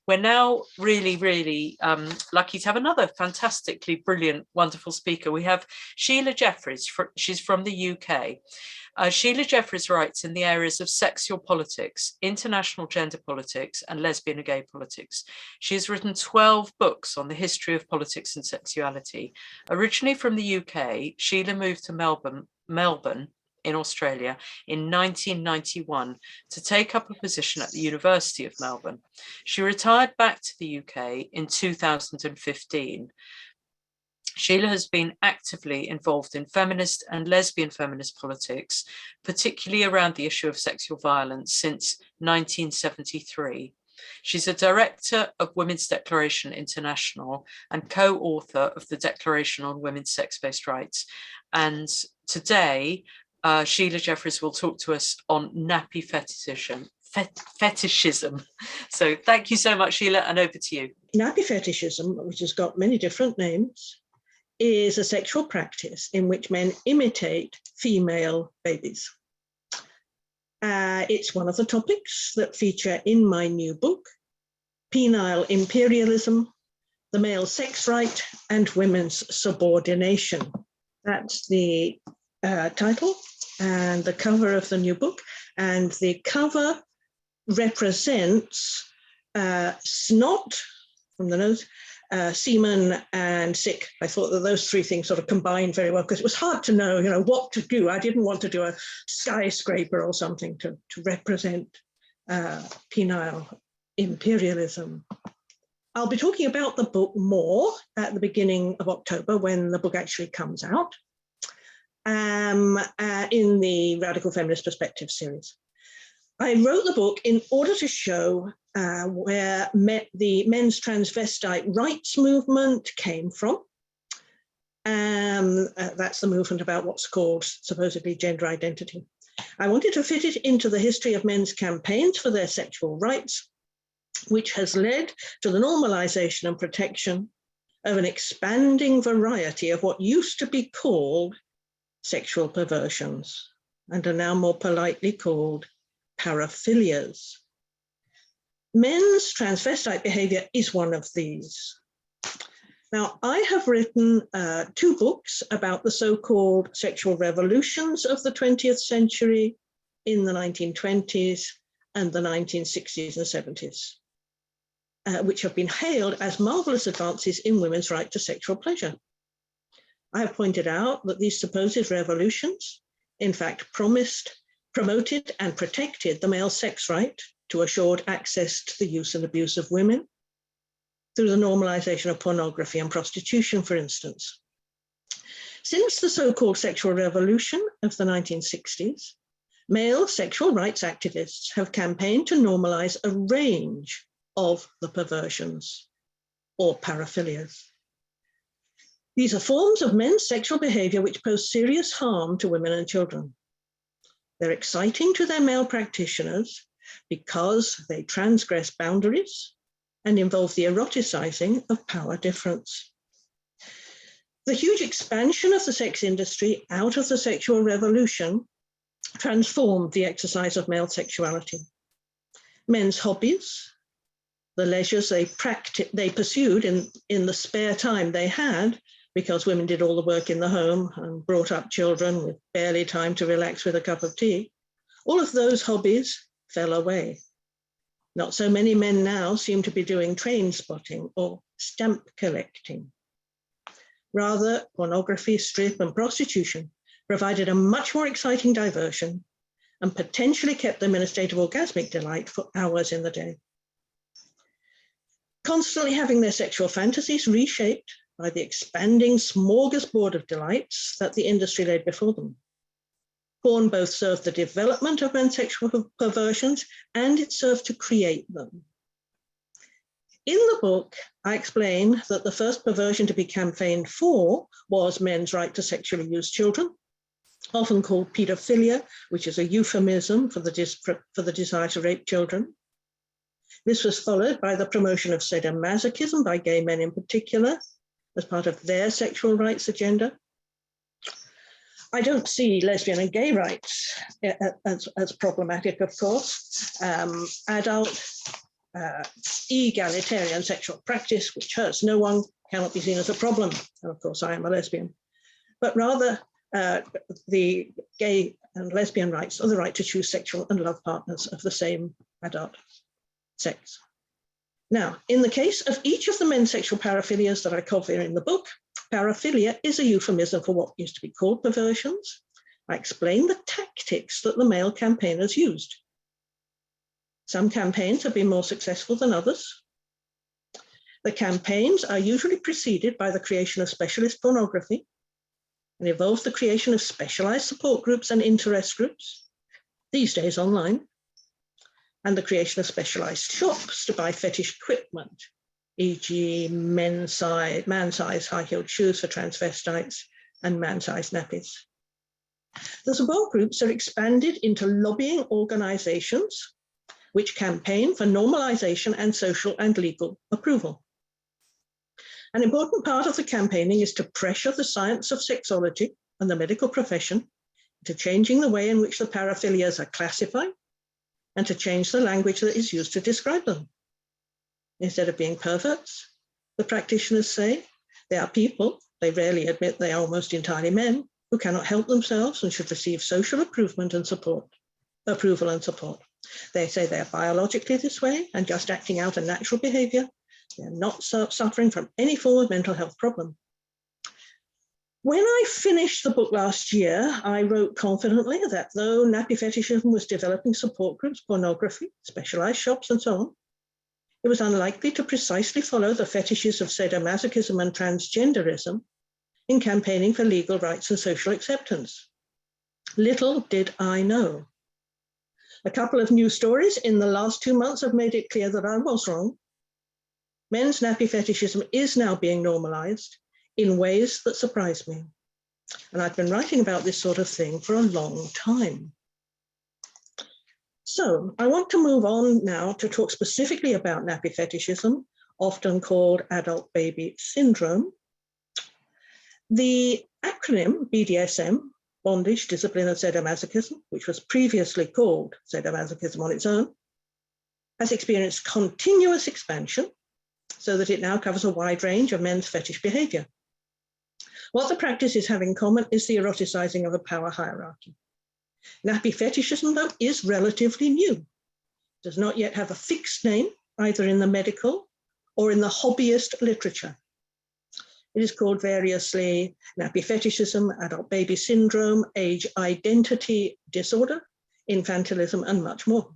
We're now really lucky to have another fantastically brilliant, wonderful speaker. We have Sheila Jeffries. She's from the UK. Sheila Jeffries writes in the areas of sexual politics, international gender politics, and lesbian and gay politics. She has written 12 books on the history of politics and sexuality. Originally from the UK, Sheila moved to Melbourne in Australia in 1991 to take up a position at the University of Melbourne. She retired back to the UK in 2015. Sheila has been actively involved in feminist and lesbian feminist politics, particularly around the issue of sexual violence since 1973. She's a director of Women's Declaration International and co-author of the Declaration on Women's Sex-Based Rights. And today, Sheila Jeffries will talk to us on nappy fetishism. So thank you so much, Sheila, and over to you. Nappy fetishism, which has got many different names, is a sexual practice in which men imitate female babies. It's one of the topics that feature in my new book, Penile Imperialism, the Male Sex Right and Women's Subordination. That's the title and the cover of the new book. And the cover represents snot from the nose, semen and sick. I thought that those three things sort of combined very well because it was hard to know, what to do. I didn't want to do a skyscraper or something to represent penile imperialism. I'll be talking about the book more at the beginning of October when the book actually comes out in the Radical Feminist Perspective series. I wrote the book in order to show where the men's transvestite rights movement came from. That's the movement about what's called supposedly gender identity. I wanted to fit it into the history of men's campaigns for their sexual rights, which has led to the normalization and protection of an expanding variety of what used to be called sexual perversions and are now more politely called paraphilias. Men's transvestite behavior is one of these. Now, I have written 2 books about the so-called sexual revolutions of the 20th century in the 1920s and the 1960s and 70s, which have been hailed as marvelous advances in women's right to sexual pleasure. I have pointed out that these supposed revolutions, in fact, promoted and protected the male sex right to assured access to the use and abuse of women through the normalization of pornography and prostitution, for instance. Since the so-called sexual revolution of the 1960s, male sexual rights activists have campaigned to normalize a range of the perversions or paraphilias. These are forms of men's sexual behavior which pose serious harm to women and children. They're exciting to their male practitioners because they transgress boundaries and involve the eroticizing of power difference. The huge expansion of the sex industry out of the sexual revolution transformed the exercise of male sexuality. Men's hobbies, the leisures they pursued in the spare time they had, because women did all the work in the home and brought up children with barely time to relax with a cup of tea, all of those hobbies fell away. Not so many men now seem to be doing train spotting or stamp collecting. Rather, pornography, strip, and prostitution provided a much more exciting diversion and potentially kept them in a state of orgasmic delight for hours in the day. Constantly having their sexual fantasies reshaped by the expanding smorgasbord of delights that the industry laid before them. Porn both served the development of men's sexual perversions and it served to create them. In the book, I explain that the first perversion to be campaigned for was men's right to sexually use children, often called pedophilia, which is a euphemism for the desire to rape children. This was followed by the promotion of sadomasochism by gay men in particular, as part of their sexual rights agenda. I don't see lesbian and gay rights as problematic, of course. Adult egalitarian sexual practice, which hurts no one, cannot be seen as a problem. And of course, I am a lesbian. But rather, the gay and lesbian rights are the right to choose sexual and love partners of the same adult sex. Now, in the case of each of the men's sexual paraphilias that I cover in the book, paraphilia is a euphemism for what used to be called perversions. I explain the tactics that the male campaigners used. Some campaigns have been more successful than others. The campaigns are usually preceded by the creation of specialist pornography and involve the creation of specialized support groups and interest groups, these days online, and the creation of specialized shops to buy fetish equipment, e.g. man-size high-heeled shoes for transvestites and man-size nappies. The support groups are expanded into lobbying organizations which campaign for normalization and social and legal approval. An important part of the campaigning is to pressure the science of sexology and the medical profession into changing the way in which the paraphilias are classified and to change the language that is used to describe them. Instead of being perverts, the practitioners say they are people, they rarely admit they are almost entirely men, who cannot help themselves and should receive social approval and support. They say they are biologically this way and just acting out a natural behavior. They are not suffering from any form of mental health problem. When I finished the book last year, I wrote confidently that though nappy fetishism was developing support groups, pornography, specialized shops, and so on, it was unlikely to precisely follow the fetishes of sadomasochism and transgenderism in campaigning for legal rights and social acceptance. Little did I know. A couple of news stories in the last 2 months have made it clear that I was wrong. Men's nappy fetishism is now being normalized in ways that surprise me. And I've been writing about this sort of thing for a long time. So I want to move on now to talk specifically about nappy fetishism, often called adult baby syndrome. The acronym BDSM, Bondage, Discipline, and Sadomasochism, which was previously called sadomasochism on its own, has experienced continuous expansion so that it now covers a wide range of men's fetish behavior. What the practices have in common is the eroticizing of a power hierarchy. Nappy fetishism, though, is relatively new. It does not yet have a fixed name, either in the medical or in the hobbyist literature. It is called variously nappy fetishism, adult baby syndrome, age identity disorder, infantilism, and much more.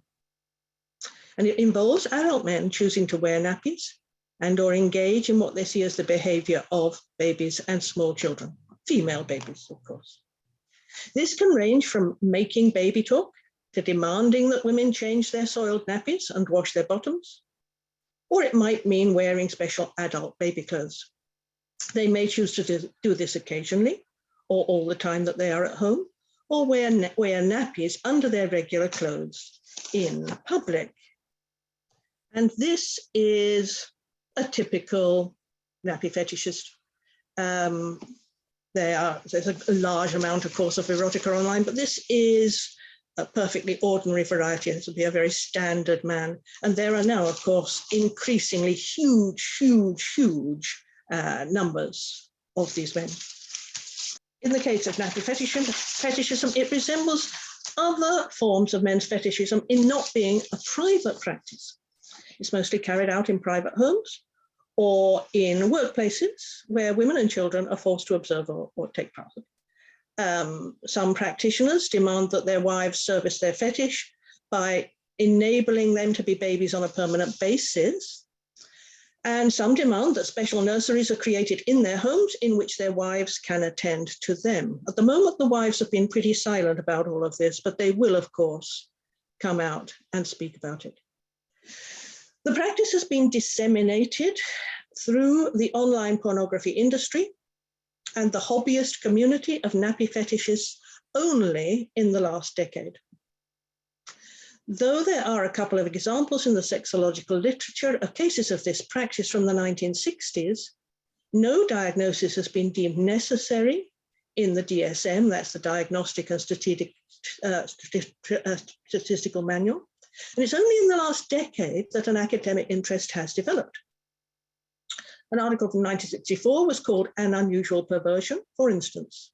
And it involves adult men choosing to wear nappies and or engage in what they see as the behavior of babies and small children, female babies, of course. This can range from making baby talk to demanding that women change their soiled nappies and wash their bottoms, or it might mean wearing special adult baby clothes. They may choose to do this occasionally or all the time that they are at home, or wear nappies under their regular clothes in public. And this is a typical nappy fetishist. There's a large amount, of course, of erotica online, but this is a perfectly ordinary variety. This would be a very standard man. And there are now, of course, increasingly huge numbers of these men. In the case of nappy fetishism, it resembles other forms of men's fetishism in not being a private practice. It's mostly carried out in private homes or in workplaces where women and children are forced to observe or take part. Some practitioners demand that their wives service their fetish by enabling them to be babies on a permanent basis. And some demand that special nurseries are created in their homes in which their wives can attend to them. At the moment, the wives have been pretty silent about all of this, but they will, of course, come out and speak about it. The practice has been disseminated through the online pornography industry and the hobbyist community of nappy fetishists only in the last decade. Though there are a couple of examples in the sexological literature of cases of this practice from the 1960s, no diagnosis has been deemed necessary in the DSM, that's the Diagnostic and Statistical Manual, And it's only in the last decade that an academic interest has developed. An article from 1964 was called An Unusual Perversion, for instance.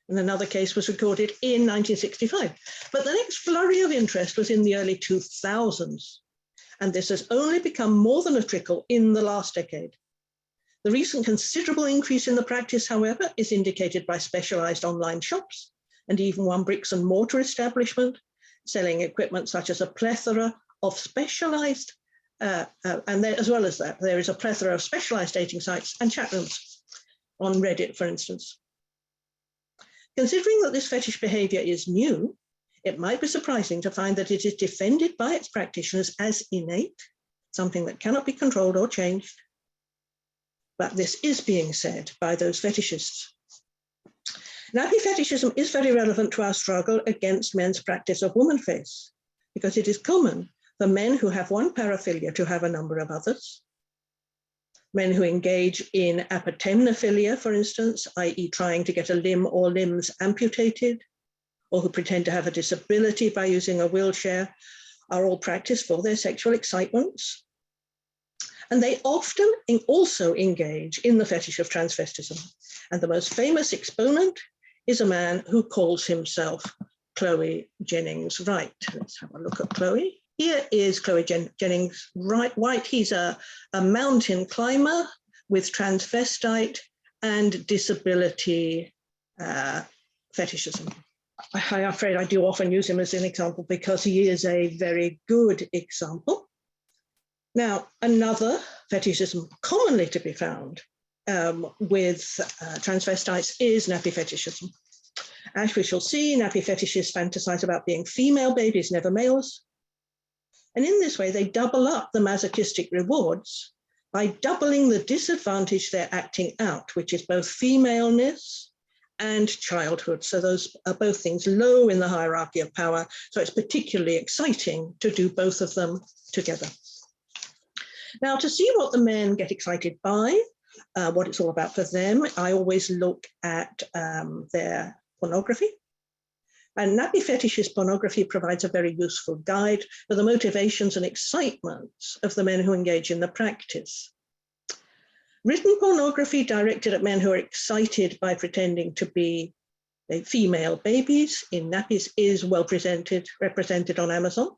And another case was recorded in 1965. But the next flurry of interest was in the early 2000s. And this has only become more than a trickle in the last decade. The recent considerable increase in the practice, however, is indicated by specialized online shops and even one bricks and mortar establishment selling equipment such as a plethora of specialized, as well as that, there is a plethora of specialized dating sites and chat rooms on Reddit, for instance. Considering that this fetish behavior is new, it might be surprising to find that it is defended by its practitioners as innate, something that cannot be controlled or changed. But this is being said by those fetishists. Nappy fetishism is very relevant to our struggle against men's practice of woman face, because it is common for men who have one paraphilia to have a number of others. Men who engage in apatemnophilia, for instance, i.e. trying to get a limb or limbs amputated, or who pretend to have a disability by using a wheelchair, are all practiced for their sexual excitements. And they often also engage in the fetish of transvestism. And the most famous exponent is a man who calls himself Chloe Jennings White. Let's have a look at Chloe. Here is Chloe Jennings White. He's a mountain climber with transvestite and disability fetishism. I'm afraid I do often use him as an example because he is a very good example. Now, another fetishism commonly to be found with transvestites is nappy fetishism. As we shall see, nappy fetishists fantasize about being female babies, never males. And in this way, they double up the masochistic rewards by doubling the disadvantage they're acting out, which is both femaleness and childhood. So those are both things low in the hierarchy of power. So it's particularly exciting to do both of them together. Now, to see what the men get excited by, what it's all about for them, I always look at their pornography. And nappy fetishist pornography provides a very useful guide for the motivations and excitements of the men who engage in the practice. Written pornography directed at men who are excited by pretending to be female babies in nappies is well represented on Amazon.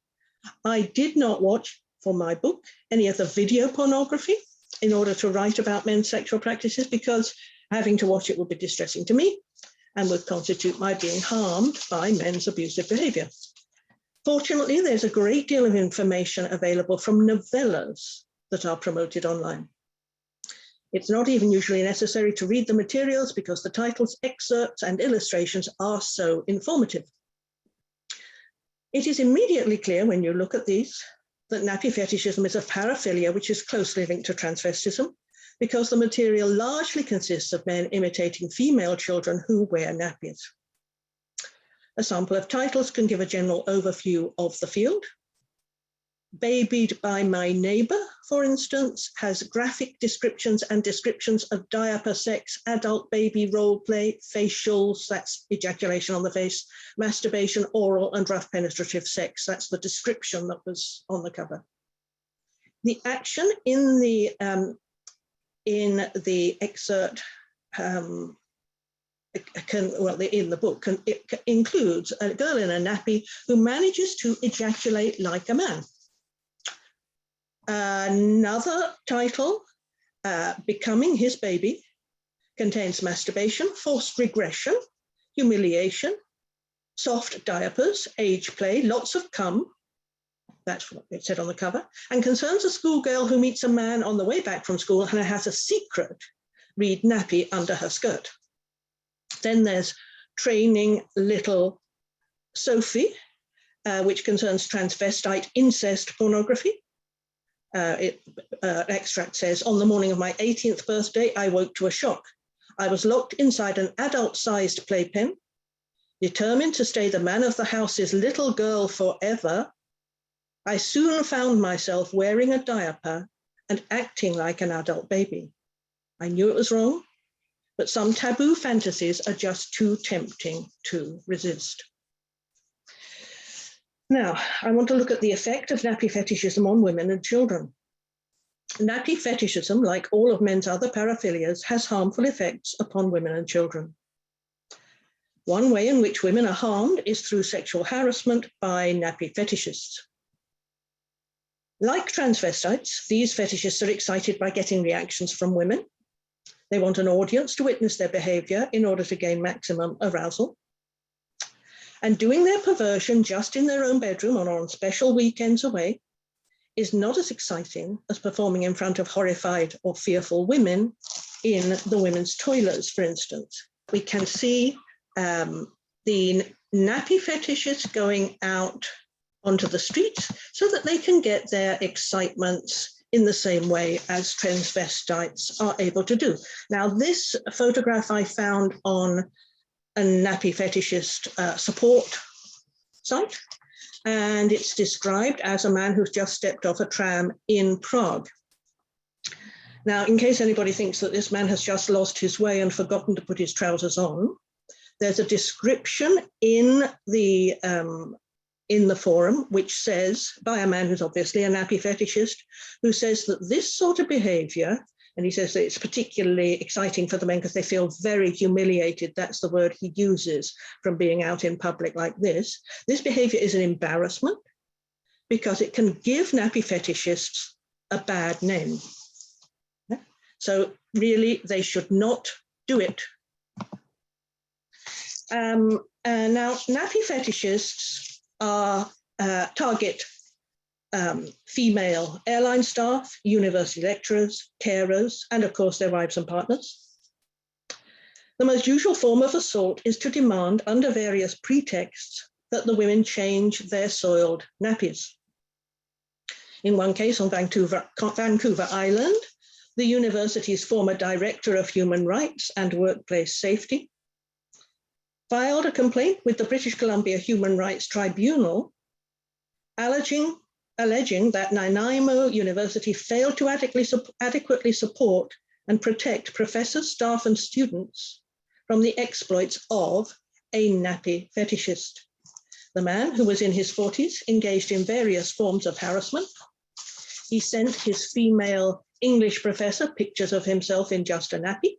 I did not watch, for my book, any of the video pornography in order to write about men's sexual practices, because having to watch it would be distressing to me and would constitute my being harmed by men's abusive behavior. Fortunately, there's a great deal of information available from novellas that are promoted online. It's not even usually necessary to read the materials because the titles, excerpts, and illustrations are so informative. It is immediately clear when you look at these that nappy fetishism is a paraphilia which is closely linked to transvestism, because the material largely consists of men imitating female children who wear nappies. A sample of titles can give a general overview of the field. Babied by My Neighbor, for instance, has graphic descriptions and descriptions of diaper sex, adult baby role play, facials, that's ejaculation on the face, masturbation, oral and rough penetrative sex, that's the description that was on the cover. The action in the excerpt, in the book, it includes a girl in a nappy who manages to ejaculate like a man. Another title, Becoming His Baby, contains masturbation, forced regression, humiliation, soft diapers, age play, lots of cum, that's what it said on the cover, and concerns a schoolgirl who meets a man on the way back from school and has a secret, read nappy, under her skirt. Then there's Training Little Sophie, which concerns transvestite incest pornography. Extract says, on the morning of my 18th birthday, I woke to a shock. I was locked inside an adult-sized playpen, determined to stay the man of the house's little girl forever. I soon found myself wearing a diaper and acting like an adult baby. I knew it was wrong, but some taboo fantasies are just too tempting to resist. Now, I want to look at the effect of nappy fetishism on women and children. Nappy fetishism, like all of men's other paraphilias, has harmful effects upon women and children. One way in which women are harmed is through sexual harassment by nappy fetishists. Like transvestites, these fetishists are excited by getting reactions from women. They want an audience to witness their behavior in order to gain maximum arousal. And doing their perversion just in their own bedroom or on special weekends away is not as exciting as performing in front of horrified or fearful women in the women's toilets, for instance. We can see the nappy fetishists going out onto the streets so that they can get their excitements in the same way as transvestites are able to do. Now, this photograph I found on a nappy fetishist support site, and it's described as a man who's just stepped off a tram in Prague. Now, in case anybody thinks that this man has just lost his way and forgotten to put his trousers on, there's a description in the forum which says, by a man who's obviously a nappy fetishist, who says that this sort of behavior, and he says that it's particularly exciting for the men because they feel very humiliated, that's the word he uses, from being out in public like this. This behavior is an embarrassment because it can give nappy fetishists a bad name. So really, they should not do it. And now, nappy fetishists are target female airline staff, university lecturers, carers, and of course their wives and partners. The most usual form of assault is to demand, under various pretexts, that the women change their soiled nappies. In one case on Vancouver Island, the university's former director of human rights and workplace safety filed a complaint with the British Columbia Human Rights Tribunal alleging that Nanaimo University failed to adequately support and protect professors, staff, and students from the exploits of a nappy fetishist. The man, who was in his 40s, engaged in various forms of harassment. He sent his female English professor pictures of himself in just a nappy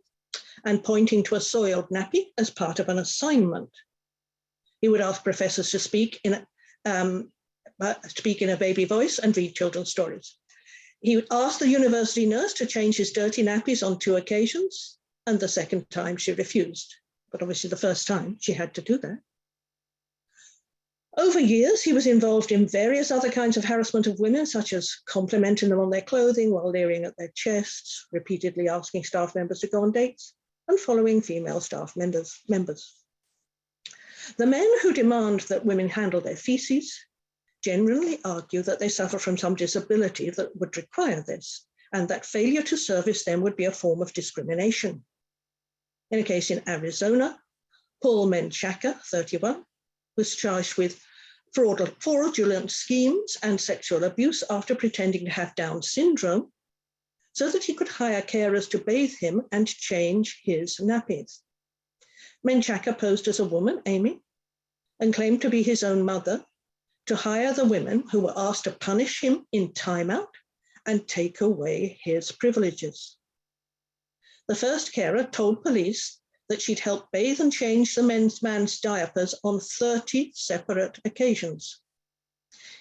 and pointing to a soiled nappy as part of an assignment. He would ask professors to speak in a baby voice and read children's stories. He would ask the university nurse to change his dirty nappies on 2 occasions, and the second time she refused. But obviously the first time she had to do that. Over years, he was involved in various other kinds of harassment of women, such as complimenting them on their clothing while leering at their chests, repeatedly asking staff members to go on dates, and following female staff members. The men who demand that women handle their feces generally argue that they suffer from some disability that would require this, and that failure to service them would be a form of discrimination. In a case in Arizona, Paul Menchaca, 31, was charged with fraudulent schemes and sexual abuse after pretending to have Down syndrome so that he could hire carers to bathe him and change his nappies. Menchaca posed as a woman, Amy, and claimed to be his own mother, to hire the women who were asked to punish him in timeout and take away his privileges. The first carer told police that she'd helped bathe and change the man's diapers on 30 separate occasions.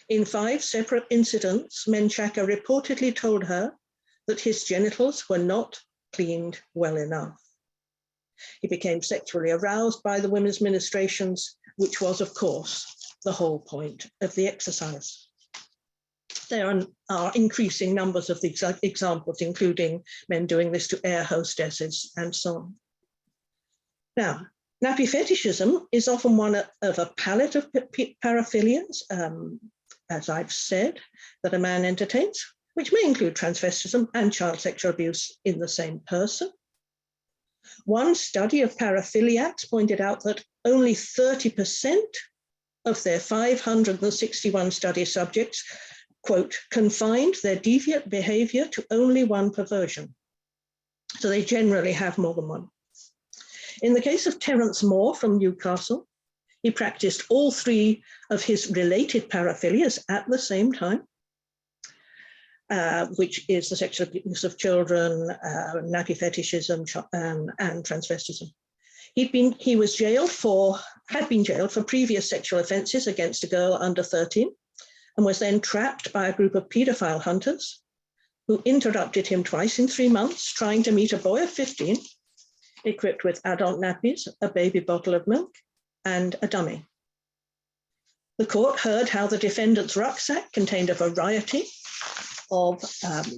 In 5 separate incidents, Menchaca reportedly told her that his genitals were not cleaned well enough. He became sexually aroused by the women's ministrations, which was, of course, the whole point of the exercise. There are increasing numbers of these examples, including men doing this to air hostesses and so on. Now, nappy fetishism is often one of a palette of paraphilias, as I've said, that a man entertains, which may include transvestism and child sexual abuse in the same person. One study of paraphiliacs pointed out that only 30% of their 561 study subjects, quote, confined their deviant behavior to only one perversion. So they generally have more than one. In the case of Terence Moore from Newcastle, He practiced all three of his related paraphilias at the same time, which is the sexual abuse of children, nappy fetishism, and transvestism. Had been jailed for previous sexual offences against a girl under 13, and was then trapped by a group of paedophile hunters who interrupted him twice in 3 months, trying to meet a boy of 15, equipped with adult nappies, a baby bottle of milk, and a dummy. The court heard how the defendant's rucksack contained a variety of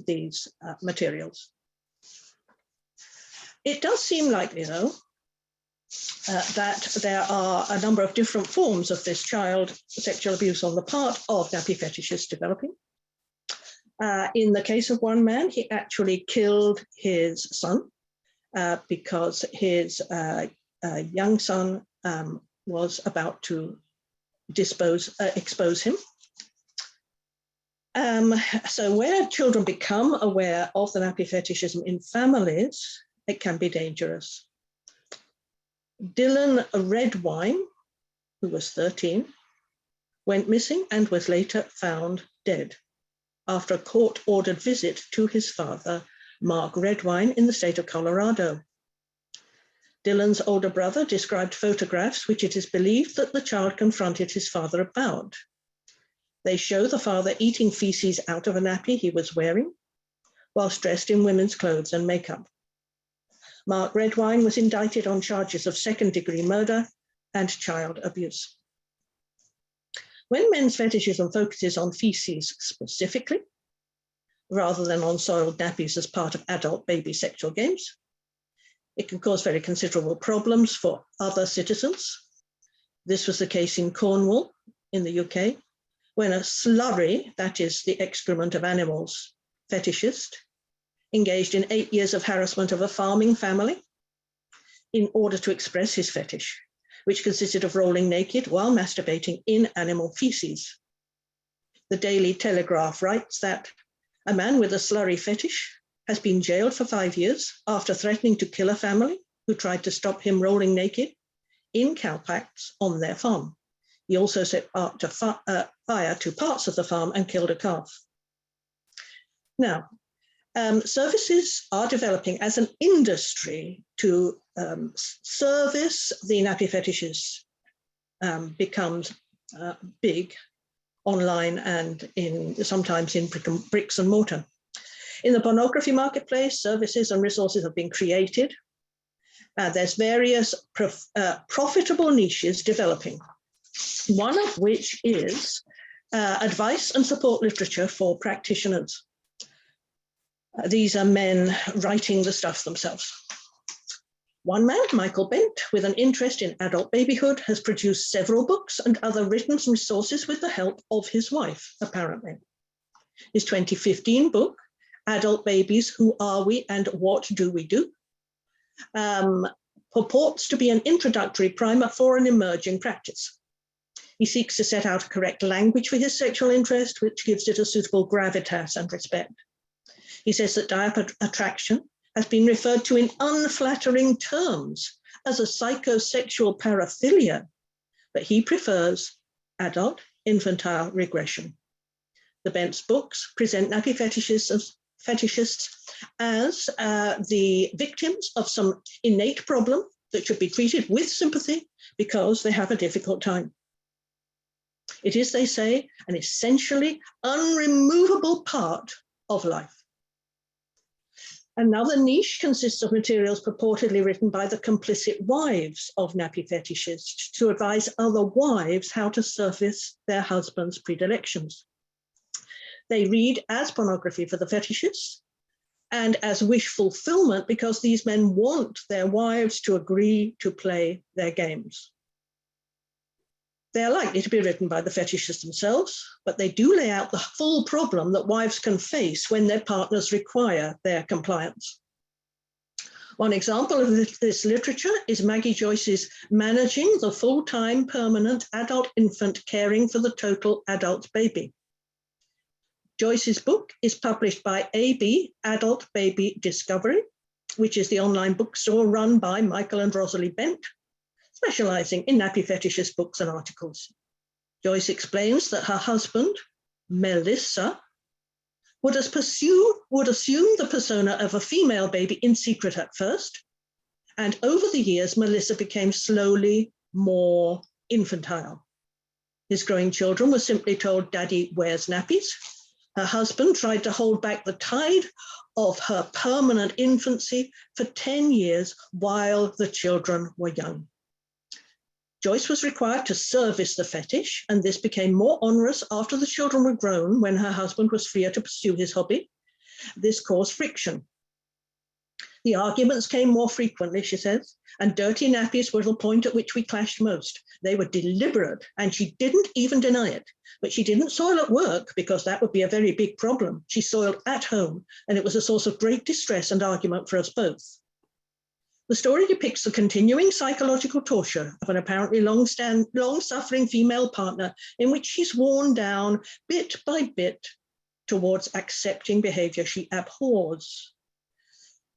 these materials. It does seem likely, though, that there are a number of different forms of this child sexual abuse on the part of nappy fetishists developing. In the case of one man, he actually killed his son because his young son was about to expose him. So where children become aware of the nappy fetishism in families, it can be dangerous. Dylan Redwine, who was 13, went missing and was later found dead after a court-ordered visit to his father, Mark Redwine, in the state of Colorado. Dylan's older brother described photographs which it is believed that the child confronted his father about. They show the father eating feces out of a nappy he was wearing, whilst dressed in women's clothes and makeup. Mark Redwine was indicted on charges of second-degree murder and child abuse. When men's fetishism focuses on feces specifically, rather than on soiled nappies as part of adult baby sexual games, it can cause very considerable problems for other citizens. This was the case in Cornwall in the UK, when a slurry, that is the excrement of animals, fetishist, engaged in 8 years of harassment of a farming family in order to express his fetish, which consisted of rolling naked while masturbating in animal feces. The Daily Telegraph writes that a man with a slurry fetish has been jailed for 5 years after threatening to kill a family who tried to stop him rolling naked in cow packs on their farm. He also set fire to parts of the farm and killed a calf. Now, services are developing as an industry to service the nappy fetishes becomes big online and sometimes in bricks and mortar. In the pornography marketplace, services and resources have been created. There's various profitable niches developing, one of which is advice and support literature for practitioners. These are men writing the stuff themselves. One man, Michael Bent, with an interest in adult babyhood, has produced several books and other written resources with the help of his wife, apparently. His 2015 book, Adult Babies, Who Are We and What Do We Do?, purports to be an introductory primer for an emerging practice. He seeks to set out a correct language for his sexual interest, which gives it a suitable gravitas and respect. He says that diaper attraction has been referred to in unflattering terms as a psychosexual paraphilia, but he prefers adult infantile regression. The Bent's books present nappy fetishists as the victims of some innate problem that should be treated with sympathy because they have a difficult time. It is, they say, an essentially unremovable part of life. Another niche consists of materials purportedly written by the complicit wives of nappy fetishists to advise other wives how to surface their husbands' predilections. They read as pornography for the fetishists and as wish fulfillment because these men want their wives to agree to play their games. They are likely to be written by the fetishists themselves, but they do lay out the full problem that wives can face when their partners require their compliance. One example of this literature is Maggie Joyce's Managing the Full-Time Permanent Adult Infant Caring for the Total Adult Baby. Joyce's book is published by AB, Adult Baby Discovery, which is the online bookstore run by Michael and Rosalie Bent, specializing in nappy fetishist books and articles. Joyce explains that her husband, Melissa, would assume the persona of a female baby in secret at first, and over the years, Melissa became slowly more infantile. His growing children were simply told, "Daddy wears nappies." Her husband tried to hold back the tide of her permanent infancy for 10 years while the children were young. Joyce was required to service the fetish, and this became more onerous after the children were grown, when her husband was freer to pursue his hobby. This caused friction. The arguments came more frequently, she says, and dirty nappies were the point at which we clashed most. They were deliberate, and she didn't even deny it. But she didn't soil at work, because that would be a very big problem. She soiled at home, and it was a source of great distress and argument for us both. The story depicts the continuing psychological torture of an apparently long-suffering female partner, in which she's worn down bit by bit towards accepting behavior she abhors.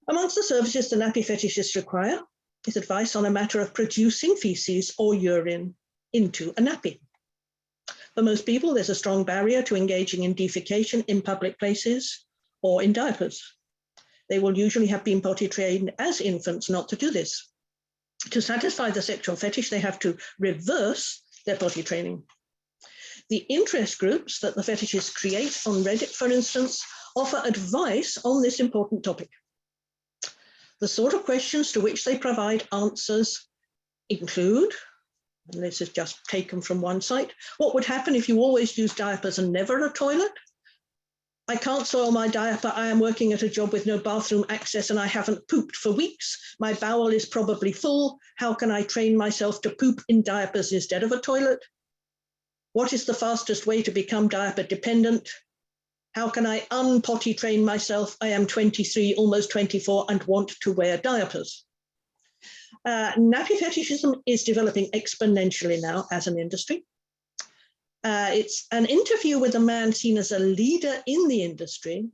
Amongst the services the nappy fetishists require is advice on a matter of producing feces or urine into a nappy. For most people, there's a strong barrier to engaging in defecation in public places or in diapers. They will usually have been potty trained as infants not to do this. To satisfy the sexual fetish, they have to reverse their potty training. The interest groups that the fetishists create on Reddit, for instance, offer advice on this important topic. The sort of questions to which they provide answers include, and this is just taken from one site, what would happen if you always use diapers and never a toilet? I can't soil my diaper. I am working at a job with no bathroom access and I haven't pooped for weeks. My bowel is probably full. How can I train myself to poop in diapers instead of a toilet? What is the fastest way to become diaper dependent? How can I unpotty train myself? I am 23, almost 24, and want to wear diapers. Nappy fetishism is developing exponentially now as an industry. It's an interview with a man seen as a leader in the industry,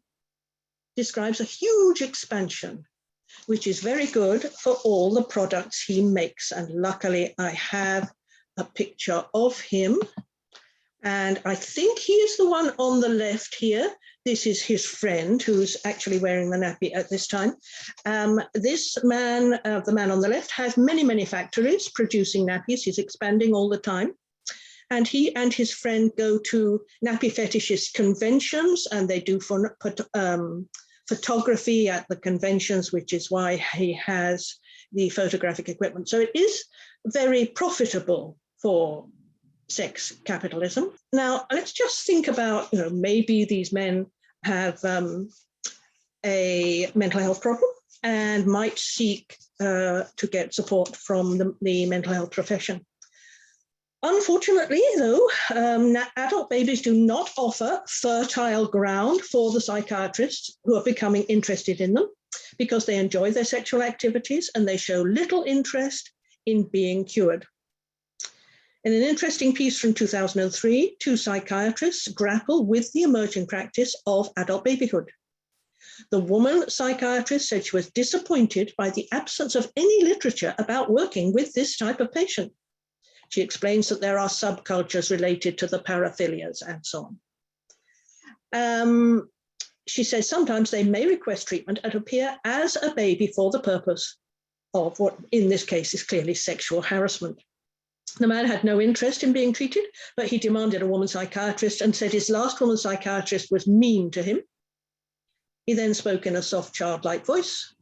describes a huge expansion, which is very good for all the products he makes. And luckily I have a picture of him. And I think he is the one on the left here. This is his friend who's actually wearing the nappy at this time. This man, the man on the left, has many, many factories producing nappies. He's expanding all the time. And he and his friend go to nappy fetishist conventions, and they do photography at the conventions, which is why he has the photographic equipment. So it is very profitable for sex capitalism. Now, let's just think about, maybe these men have a mental health problem and might seek to get support from the mental health profession. Unfortunately, though, adult babies do not offer fertile ground for the psychiatrists who are becoming interested in them, because they enjoy their sexual activities and they show little interest in being cured. In an interesting piece from 2003, two psychiatrists grapple with the emerging practice of adult babyhood. The woman psychiatrist said she was disappointed by the absence of any literature about working with this type of patient. She explains that there are subcultures related to the paraphilias and so on. She says sometimes they may request treatment and appear as a baby for the purpose of what in this case is clearly sexual harassment. The man had no interest in being treated, but he demanded a woman psychiatrist and said his last woman psychiatrist was mean to him. He then spoke in a soft, childlike voice,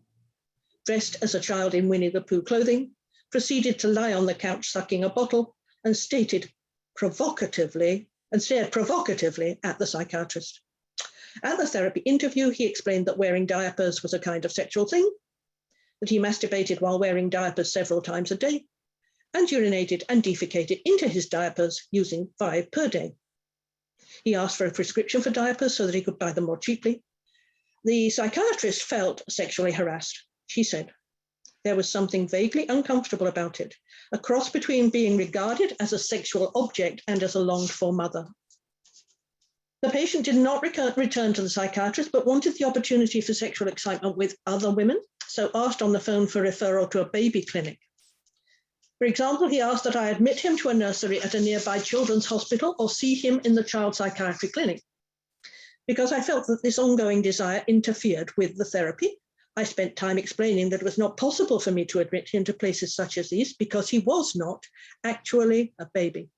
dressed as a child in Winnie the Pooh clothing, proceeded to lie on the couch sucking a bottle, and stared provocatively at the psychiatrist. At the therapy interview, he explained that wearing diapers was a kind of sexual thing, that he masturbated while wearing diapers several times a day, and urinated and defecated into his diapers using 5 per day. He asked for a prescription for diapers so that he could buy them more cheaply. The psychiatrist felt sexually harassed. She said, there was something vaguely uncomfortable about it, a cross between being regarded as a sexual object and as a longed-for mother. The patient did not return to the psychiatrist, but wanted the opportunity for sexual excitement with other women, so asked on the phone for referral to a baby clinic. For example, he asked that I admit him to a nursery at a nearby children's hospital or see him in the child psychiatry clinic. Because I felt that this ongoing desire interfered with the therapy, I spent time explaining that it was not possible for me to admit him to places such as these because he was not actually a baby.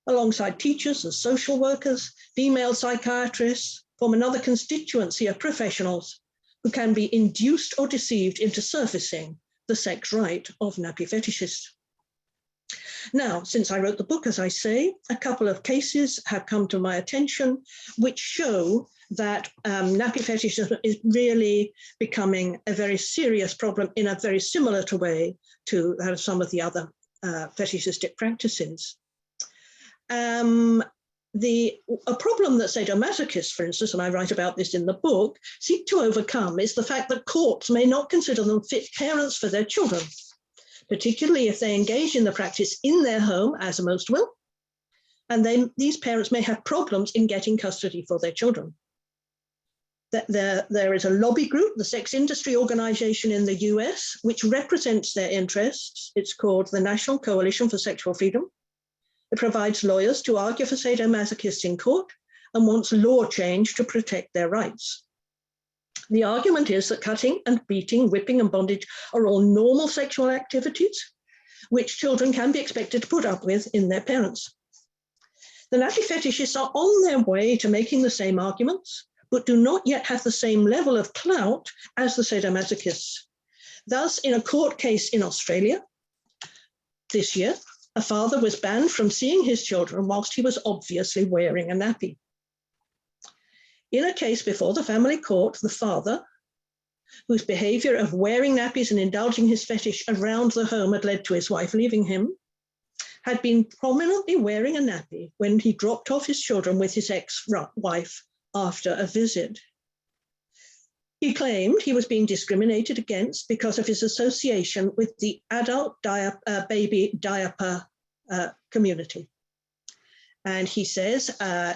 Alongside teachers and social workers, female psychiatrists form another constituency of professionals who can be induced or deceived into surfacing the sex right of nappy fetishists. Now, since I wrote the book, as I say, a couple of cases have come to my attention which show that nappy fetishism is really becoming a very serious problem in a very similar way to that of some of the other fetishistic practices. A problem that sadomasochists, for instance, and I write about this in the book, seek to overcome is the fact that courts may not consider them fit parents for their children, particularly if they engage in the practice in their home, as most will, and these parents may have problems in getting custody for their children. There is a lobby group, the Sex Industry Organization in the US, which represents their interests. It's called the National Coalition for Sexual Freedom. It provides lawyers to argue for sadomasochists in court and wants law change to protect their rights. The argument is that cutting and beating, whipping and bondage are all normal sexual activities, which children can be expected to put up with in their parents. The nappy fetishists are on their way to making the same arguments, but do not yet have the same level of clout as the sadomasochists. Thus, in a court case in Australia this year, a father was banned from seeing his children whilst he was obviously wearing a nappy. In a case before the family court, the father, whose behavior of wearing nappies and indulging his fetish around the home had led to his wife leaving him, had been prominently wearing a nappy when he dropped off his children with his ex-wife after a visit. He claimed he was being discriminated against because of his association with the adult baby diaper community. And he says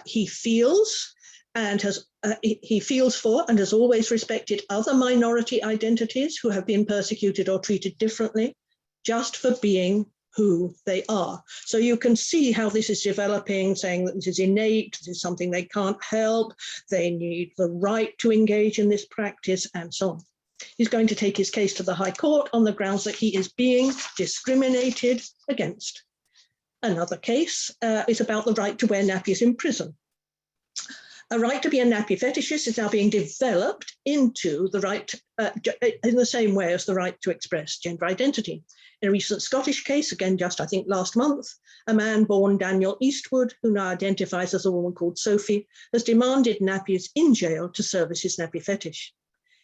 he feels for and has always respected other minority identities who have been persecuted or treated differently just for being who they are. So you can see how this is developing, saying that this is innate, this is something they can't help, they need the right to engage in this practice, and so on. He's going to take his case to the High Court on the grounds that he is being discriminated against. Another case is about the right to wear nappies in prison. A right to be a nappy fetishist is now being developed into the right, in the same way as the right to express gender identity. In a recent Scottish case, again just I think last month, a man born Daniel Eastwood, who now identifies as a woman called Sophie, has demanded nappies in jail to service his nappy fetish.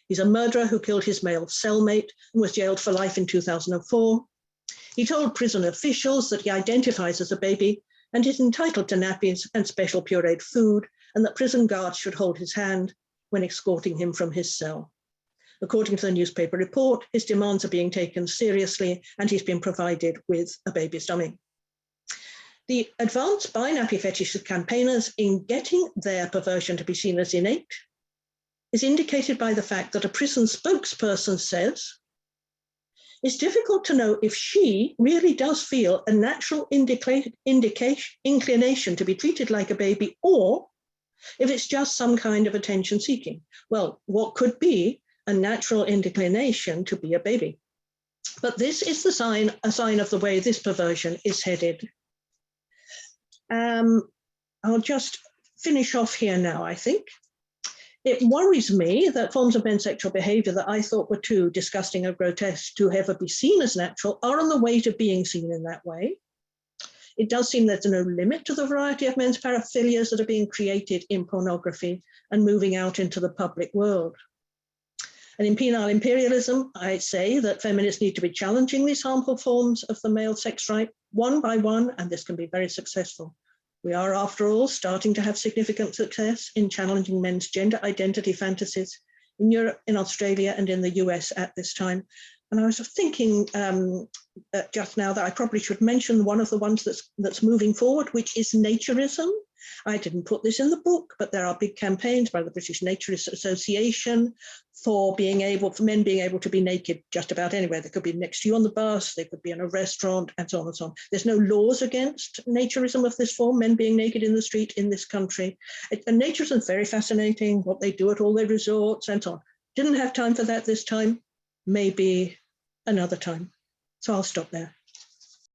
He's a murderer who killed his male cellmate and was jailed for life in 2004. He told prison officials that he identifies as a baby and is entitled to nappies and special pureed food, and that prison guards should hold his hand when escorting him from his cell. According to the newspaper report, his demands are being taken seriously and he's been provided with a baby's dummy. The advance by nappy fetishist campaigners in getting their perversion to be seen as innate is indicated by the fact that a prison spokesperson says, it's difficult to know if she really does feel a natural inclination to be treated like a baby or if it's just some kind of attention seeking. Well, what could be a natural inclination to be a baby? But this is a sign of the way this perversion is headed. I'll just finish off here now, I think. It worries me that forms of men's sexual behavior that I thought were too disgusting or grotesque to ever be seen as natural are on the way to being seen in that way. It does seem there's no limit to the variety of men's paraphilias that are being created in pornography and moving out into the public world. And in penile imperialism, I say that feminists need to be challenging these harmful forms of the male sex right one by one, and this can be very successful. We are, after all, starting to have significant success in challenging men's gender identity fantasies in Europe, in Australia, and in the US at this time. And I was thinking just now that I probably should mention one of the ones that's moving forward, which is naturism. I didn't put this in the book, but there are big campaigns by the British Naturist Association for men being able to be naked just about anywhere. They could be next to you on the bus, they could be in a restaurant, and so on and so on. There's no laws against naturism of this form, men being naked in the street in this country. And naturism is very fascinating, what they do at all their resorts and so on. Didn't have time for that this time, maybe another time. So I'll stop there.